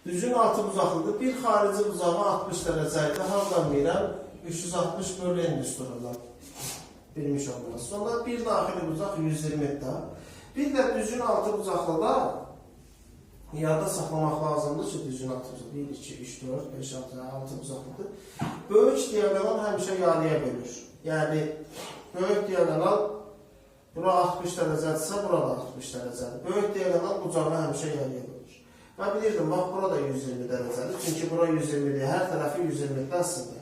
Düzün altı uzaqlıdır. Bir xarici buzağı 60 dərəcə idi. Hardan bilirəm? 360 bölü n üstünündən bilmiş olmaz. Sonra bir daxili buzaq 120 də. Bir də düzün altı uzaqlıda yada saxlamaq lazımdır ki, düzün altı uzaqlıdır. 1, 2, 3, 4, 5, 6, 6 uzaqlıdır. Böyük diagonal həmişə yarıya bölür. Yəni, böyük diagonal bura 60 dərəcədirsə, bura da 60 dərəcədir. Böyük diagonal bucağı həmişə yarıya bölür. Mən bilirdim, bax, bura da 120 dərəcədir. Çünki bura 120-dir, hər tərəfi 120-dən sınır.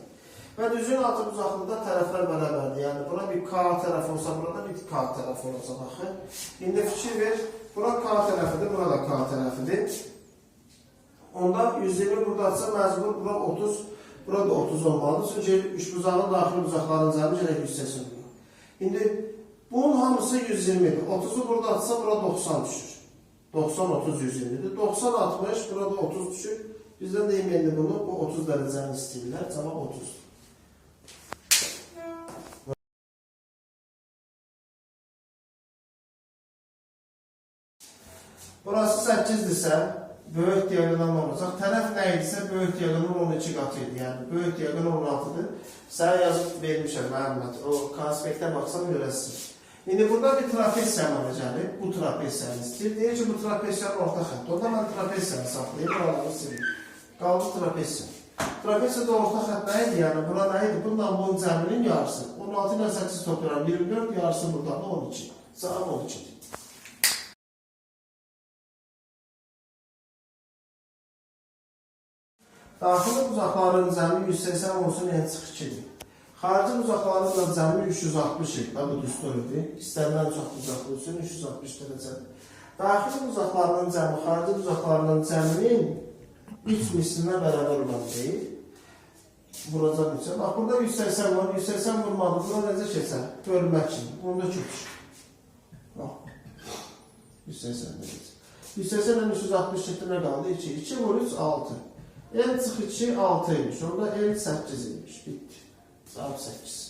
Və düzün altı uzaqlıqda tərəflər bərabərdir. Yəni, bura bir K tərəfi olsa, burada bir K tərəfi olsa, baxın. İndi fikir ver, bura K tərəfidir, bura da K tərəfidir. Onda 120 buradadırsa, məcbur bura 30, bura da 30 olmalıdır. Çünki üçbuzağın daxili uzaqların cəmi gələk 180 olur. İndi bunun hamısı 120-dir. 30-u buradadırsa, bura 90 düşür. 90, 30, 120'dir. 90, 60, burada 30 düşür. Bizdən deyim, indi bunu, bu 30 dərəcəni istəyirlər. Cavab 30'dur. Burası 8'dirsə, böyük diagonal olacaq. Tərəf nə idisə, böyük diagonal 12 qatı idi. Yəni, böyük diagonal 16'dır. Sənə yazıb vermişəm, Məhəmməd. O konspektə baxsam görəsiniz. İndi burada bir trapesiya mənə gəlir. Bu trapesiyanı istəyir. Deyir ki, bu trapesiyanın orta xətti. Onda mən trapesiyanı saxlayayım, buraları silim. Qaldı trapesiya. Trapesiyada orta xətt nə idi? Yəni, bura nə idi? Bundan bunun cəminin yarısı. 16 ilə 8 toplayıram. 24, yarısı buradan da 12. Cavab 12'dir. Daxili uzaqların cəmi 180 olsun, n çıx 2-dir. Xarici uzaqların da cəmi 360-dir. Bu düsturdur. İstənilən çox uzaqlı üçün 360 dərəcədir. Daxili uzaqlarının cəmi, xarici uzaqlarının cəminin 3 mislinə bərabər olan deyil. Vuracaq üçün. Bax, burada 180 var. 180 vurmadı. Buna necə keçər? Bölmək kimi. Bunda köpür. Bax. 180 dərəcə. 180 ilə 360 çıxdı nə qaldı? 2. 2 vur 3, 6. N çıx 2, 6 imiş. Orada N 8 imiş. Bitti. Cavab 8.